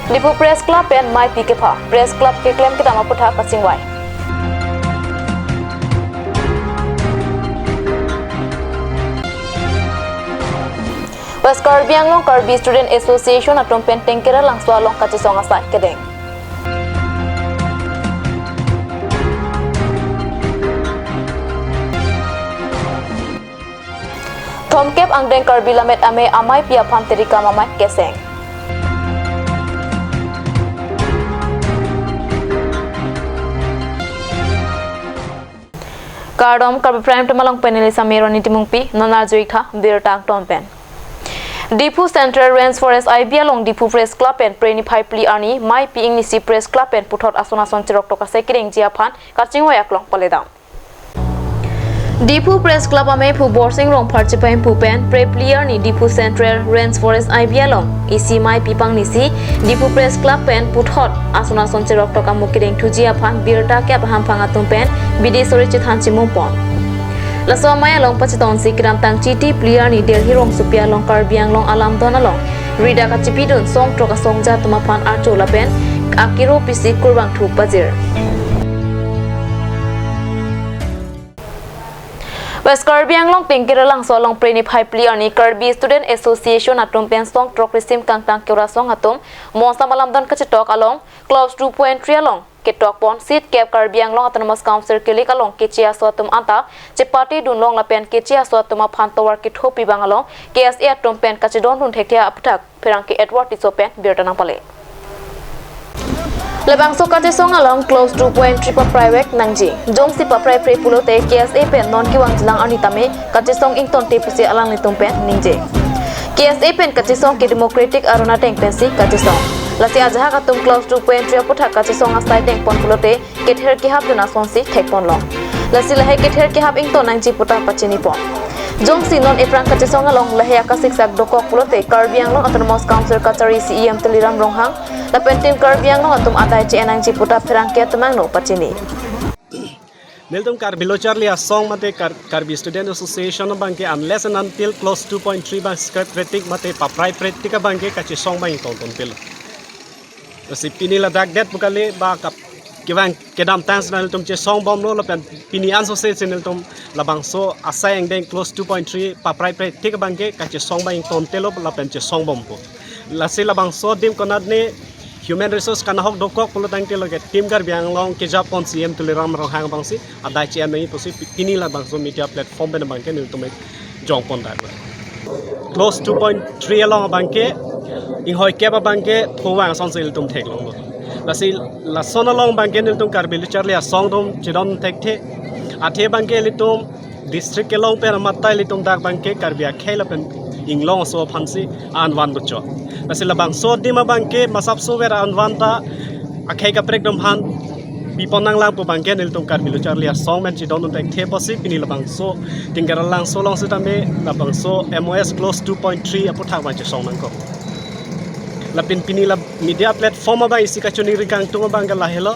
Lipu Press Club and My Pikepa Press Club ke klaim kita maputha kasingwai. West Karbi Anglong Karbi Student Association atong pentengkera langswa long kachisong asai kedeng. Tomkep angdeng Karbi lamet ame amai pia pam terika mamat keseng. Kardom Karbi Prime Tamalong Peneli Samiro Nitimungpi Nona Juika Birtak Tompen. Dipu Central Rainforest IB along Dipu Press Club and Preni Pipeli Ani Mai Ping Nisi Press Club and Putot Asonason Tirok Toka Sekiring Jiapan Kachingway Aklong Paledam. Dipu Press Club ame pu borsing rong participant pupen pre player ni Dipu Central Rainforest IB along isi Mai Pipang Nisi Dipu Press Club pen Putot Asonason Tirok Toka Mukiring Tu Jiapan Birta Kya Baham Pangatung pen Bidi Sori Chithan Chimumpon. Laso maya long pachiton si kiram tang chiti player ni Delhi rong supia long Karbiang long alam dona long Rida ka chipidun song troka songja tumapan archo lapen akiro pisi kurbang thu pazir. West Karbiang long tingkira lang so long Preni Pipeli ani Karbi Student Association atom pen song trok resim kang tang kura song atom monsa malam don kachitok along Clubs 2.3 along Ketok pon seat cap Karbiang long autonomous council kelik along kechia suatum anta cepati dun long lapen kechia suatum apantawar kithopi bangalong KSA atom pen kachidon dun thekya aptak perangki Edward Tisopen birtanang pale. Lebang so kate song along close 2.3 pa private nangji jong si pa private pulote KSA pen non kiwang jilang anitame kate song ington te pusi alang litum pen ningje KSA pen kate song ke democratic aruna teng pensi kate song lasi ajaha katum close 2.3 putha kate song astai teng pon pulote kether ki hab jona sonsi thek pon long lasi lahe kether ki hab ington nangji puta pachini pon jong si non efrang kate song along lahe akasik sak dokok pulote Karbiang long autonomous council kachari CEM teliram ronghang la pentim Karbiang long atum atai che nangji puta perang ke tumang no pachini Niltum Karbi Charlie a song mate Karbi Student Association banke unless and until close 2.3 bang skirt pretik mate paprai pretika banke kachi song bang tonton pil. Si pini la dak det bukali ba kap kiwang kedam tans na niltum che song bom lo la pen pini anso se niltum la bang so asai deng close 2.3 paprai pretika banke kachi song bang tontelo la pen che song bom po. La se la bang so dim konad ne Human Resource kana hok dokok pulo tang tilo ke tim Karbiang long ke Japon CM tuliram rohang bangsi adai che nai posi pini la bangso media platform ben bangke nil tume jong pon da close 2.3 along bangke ing hoi ke ba bangke thowang son sil tum thek long la si la son along bangke nil tum Karbi Charlie a song dum chidon thek the athe bangke litum district ke long per matai litum dak bangke Karbia khela pen inglong so phansi anwan bucho Masila bang so di mabangke masap so vera anwanta akai ka prek dom han piponang lang po bangke nil tum Karbi Charlie a song men chidon tek the posi pini la bang so tinggal lang so long sitame la bang so MOS close 2.3 aputhak ma che song nang ko la pini la media platform ba isi ka chuni rikang tung bang la helo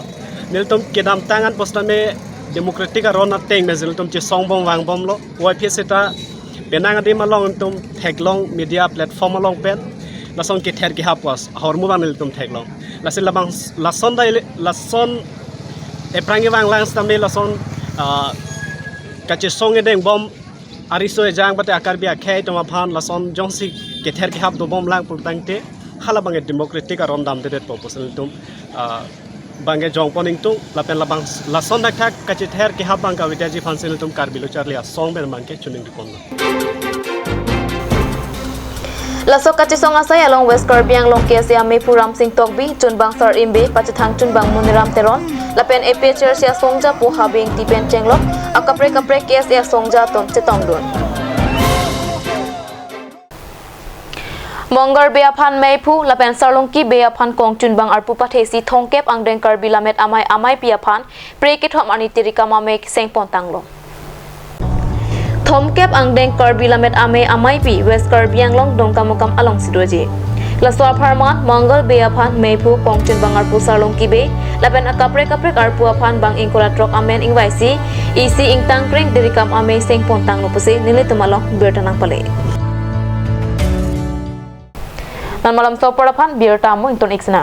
nil tum kedam tangan postame democratic a rona teng nil tum che song bom wang bom lo wifi seta penang adi malong tum thek long media platform along pen lason ke ther ki hapwas hormu banil tum thek long lasil labang lason dai lason eprangi wang lang stame lason kache song e deng bom ariso e jang bate akar bi akhai to phan lason jongsi ke ther ki hap do bom lang pultang te khala bang democratic aron dam de proposal tum bange jong poning tu lapen labang lason dak thak kache ther ki hap bang ka vitaji fansil tum Karbi Charlie a song ben bangke chuning dipon Lasok kachisong asai along West Karbiang long KSA me Puram Singh Tokbi Chunbang Sar Imbe Pachithang Chunbang Muniram Teron lapen APHR sia songja po habing tipen chenglok akapre KSA songja tom chetong dun Mongar beaphan meipu lapen sarlongki beaphan kong Chunbang arpu pathesi thongkep angdeng Karbi lamet amai piaphan prekit hom ani tirika mamek sengpon tanglo Thomkep angdeng Karbi lamet amai pi West Karbiang long dongkamukam along sidoji laswa pharman Mongol beaphan meipu kong Chunbang arpu sarlongki be lapen akapre arpu aphan bang ingkolatrok amen ingwaisi isi ingtang kring dirikam ame sengpon tanglo pusi nili tumalong bertanang pale Nan malam so parapan biar tamu inton iksna.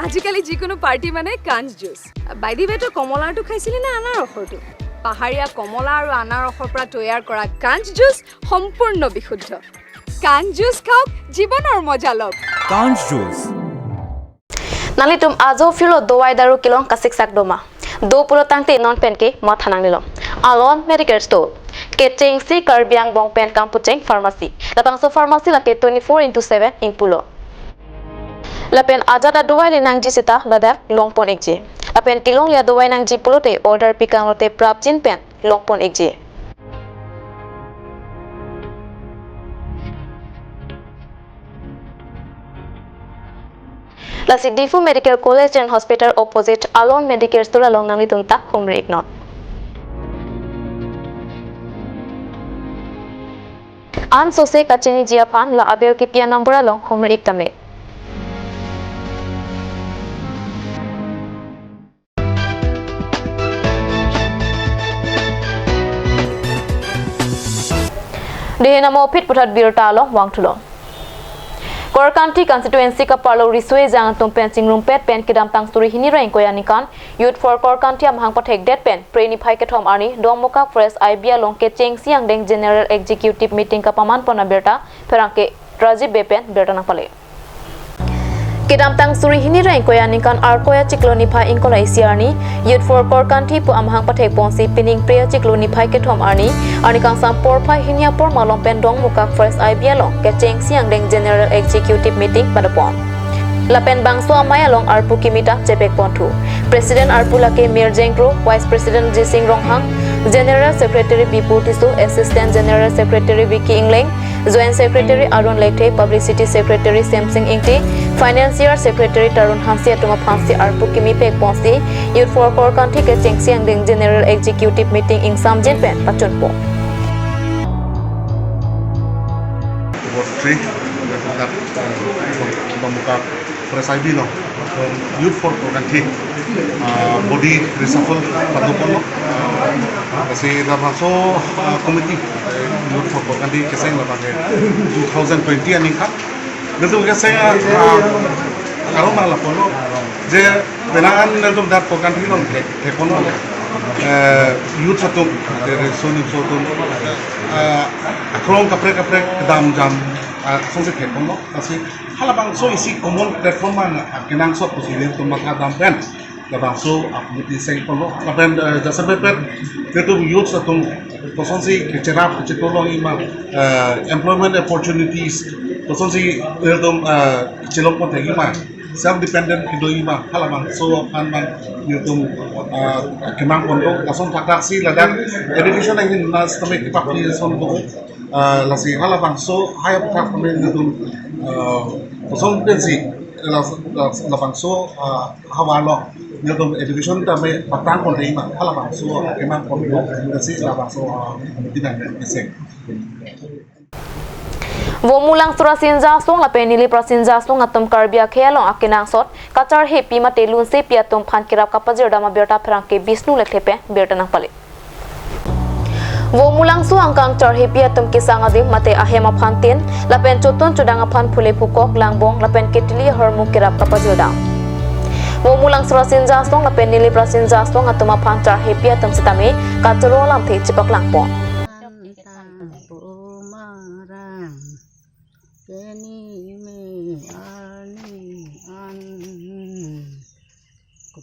আজিকালি যিকোনো পাৰ্টি মানে কাঞ্চ জুচ বাইদি বেটো কমলাটো খাইছিলি না আনাৰ ৰসৰটো পাহাৰীয়া কমলা আৰু আনাৰ ৰসৰ পৰা তৈয়াৰ কৰা কাঞ্চ জুচ সম্পূৰ্ণ বিশুদ্ধ কাঞ্চ জুচ খাওক জীৱনৰ মজা লওক কাঞ্চ juice Nali tum azo filo dowai daru kilong kasik sak doma. Do pulo tangte non pen ke mat hanang nilo. Alon medical store. Ketching si karbiang bong pen kampucheng pharmacy. Lapang so pharmacy la ke 24/7 ing pulo. Lapen ajada dowai le nang jisita ladak long pon ekje. Lapen kilong ya dowai nang ji pulo te order pikang lote prap jin pen long pon ekje. La Sidifu Medical College and Hospital opposite Alon Medicare Store along nang litung tak home ignot. An sose kachini jiapan la abel ki pia number along home iktame. Dehena mo pit putat birta along wang tulong. Korkanti constituency ka parlo riswe jang tum pen singrung pet pen kidam tang story hini rain ko yanikan youth for Korkanti am hang pathek det pen preni phai ke thom ani domoka press ibia long ke cheng siang deng general executive meeting ka paman pona berta perang ke Rajib bepen berta na pale kidam tang story hini rain ko yanikan arkoya cikloni phai ingkola isiarni youth for Korkanti pu am hang pathek ponsi pining pre cikloni phai ke thom ani kang sam por phai hinia por malong pen dong muka first ibia long ke cheng siang deng general executive meeting pada pon lapen bangso amaya long arpu kimita chepek pontu president arpu lake mir jengro vice president jising ronghang general secretary bipu tisu assistant general secretary Vicky Ingleng joint secretary Arun Lekte publicity secretary Samsing Ingti financier secretary Tarun Hansi atuma phansi arpu kimi pek ponsi youth for Korkanti ke cheng siang deng general executive meeting ing samjin pen pachun po Pemuka Press IB no Youth for Korkanti body reshuffle padupon no kasi nabaso committee Youth for Korkanti kasi labake 2020 ani ka dito kasi karo malapon no je benaan nalum dat Korkanti no tekon no youth satum resoni sotum krong kapre dam jam sose tekon no kasi halabang so isi common platform man kinang so posible to makadam pen labang so apni sei polo laben jasa bepet tetu youth satum toson si kecerap cetolong ima employment opportunities toson si tetum celong pon ma self dependent kido ima halabang so kan man yutum kinang pondok lason taksi ladan education ingin nas tame kipapi son do lasi halabang so haya putak tame yutum Kosong pensi lapang so hawalo nilom education tame patang kon ima halapang so kemang kon do kasi lapang so tidak esek Womulang surasinja song la penili prasinja song atom karbia khelong akinang sot kachar hepi ma telun se piatom phan kirap kapajir dama berta phrangke Bisnu lekthepe berta nang pale Womulang su angkang char hepi atom kisang adim mate ahema phantin lapen choton chudanga phan phule phukok langbong lapen ketili hormu kirap kapajir dam Womulang surasinja song la penili prasinja song atoma phan char hepi atom sitame kacharo lam the chipak langpon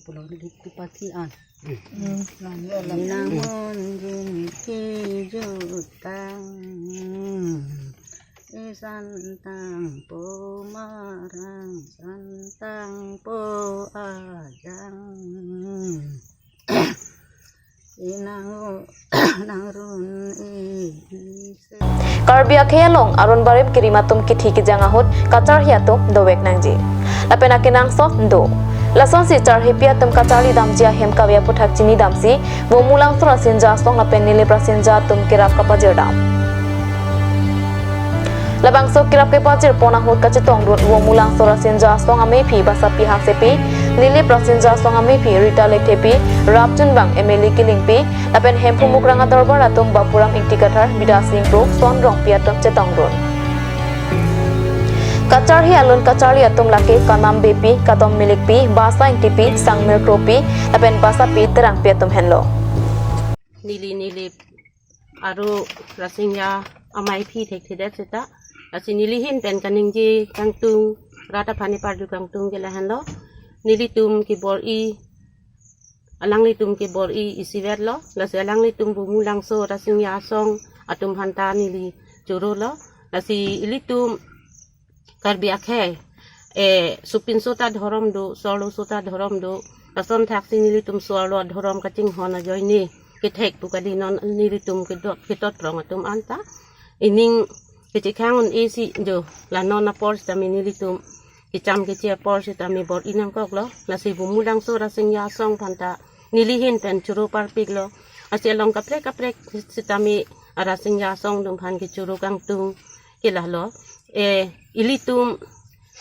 Pulau di Patian. Namun jutang santang po marang santang po ajang Karbia khelong arun barib kirimatum kithi ki jangahut kachar hiatum dowek nangji lapena kinang so do lason si char hipiatum kachali damjia hemkawya puthak chini damsi womulang sura sinja song lapen nile prasinja tum kirap kapajir dam labang so kirap ke pajir pona hut kachitong rut womulang sura sinja song ame phi basa pi hang sepi Lili Prasinja Songami Pi Rita Lektepi Rapjun Bang Emily Kilingpi lapen hempu mukranga dorbar atum Bapuram Intikathar Bida Singpro Sonrong Piatum Chetongron Kacari alun kacari atum laki kanam bepi katom milikpi basa ingtipi sangmil kropi lapen basa pi terang piatum henlo Nili aru rasingnya amai pi tek tidak seta rasi nilihin pen kaningji kangtung rata pani pardu kangtung gelahan lo nili tum ki bor I alang li tum ki bor I isi vet lo lasi alang li tum bumulang so rasingnya song atum hanta nili juro lo lasi ili tum karbi akhe supin sota dhorom do solo sota dhorom do rason thaksi nili tum solo dhorom kaching hona joini kithek pukadi non nili tum kitot rong atum anta ining kichikhangun isi jo la non apor stami nili tum kicham kichia por stami bor inang kok lo nasi bumulang so rasing ya song phanta nilihin pen churu parpik lo asi along kaprek stami rasing ya song dum phan ki churu kangtung kilah lo ilitum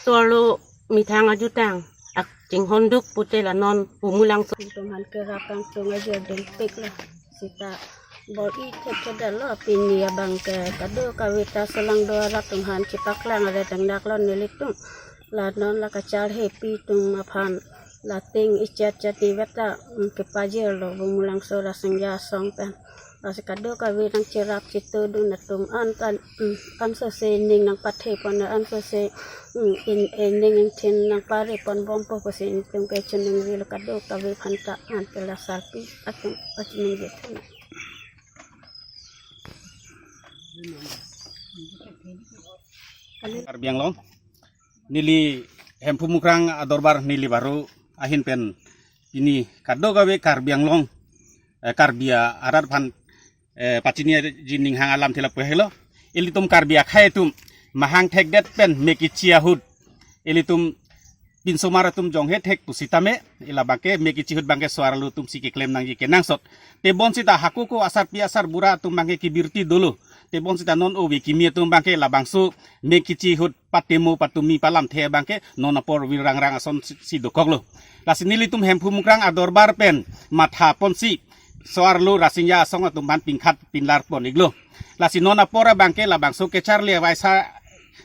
solo mitang ajutang ak jing honduk putela non bumulang so tuman kerapang tunga jodel pek lah sita boi tek lo pini abang ke kado kawita selang doa rak tumhan cipaklang ada tangdak lo nilitum la non la kacar happy tum maphan la ting ichat chati weta ke pajir lo bumulang so rasing ya song pen Asikado kami nang cirap situ dun natum an so se ning nang pathe pon an so se in ning tin nang pare pon bompo ko se tum ke chunung wil kado kami phanta an pela sarpi atum ning jetu Karbiang long nili hempu mukrang adorbar nili baru ahin pen ini kado gawe karbiang long karbia arar pan pacinia jining hang alam tela pehelo ilitum karbia khai tum mahang thek det pen mekichia hud ilitum pinsomara tum jong he thek pusitame ila bangke mekichi hud bangke suaralu tum siki klem nang ji kenang sot te bon sita hakuko asar piasar bura tum bangke kibirti dulu te bon sita non owe kimia tum bangke la bangsu mekichi hud patemo patumi palam the bangke non apor wirang rang ason si dokoglo lasinili tum hempu mukrang adorbar pen matha ponsi soarlu rasinya song atumban pingkat pinlar pon iglo lasi nona pora bangke la bangso ke charlie waisa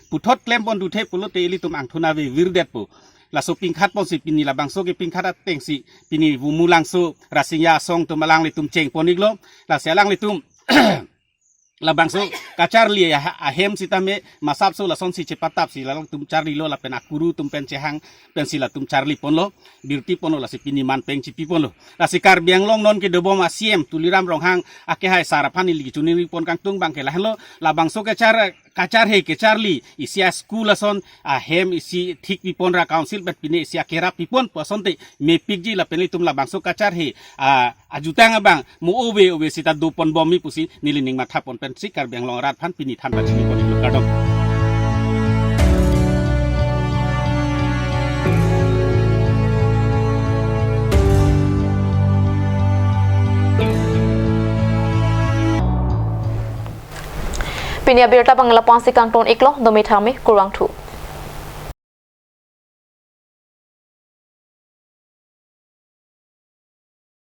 puthot klempon duthe pulo te ili tum angthuna we wirdet pu laso pingkat pon si pini la bangso ke pingkat tengsi pini bumulang so rasinya song tumalang li tum ceng pon iglo lasi alang li tum la bangso kacharli ya ahem sitame masap so lason si cepatap si lalang tum charli lo la pen akuru tum pen cehang pen sila tum charli pon lo birti pon lo la si pini man peng cipi pon lo la si karbiang long non ke debo masiem tuliram rong hang ake hai sarapan ili chuni pon kang tung bang ke lah lo la bangso kachar he ke charli isia school lason ahem isi thik pipon ra council bet pini isia kera pipon posonte me pigji la pen tum la bangso kachar he ajutang bang mu owe sita do pon bomi pusi nilining matha pon si karbiang long rat pan pini than bachini pon lu kadong Pinia birta pangla pansi kangton iklo domi thami kurang thu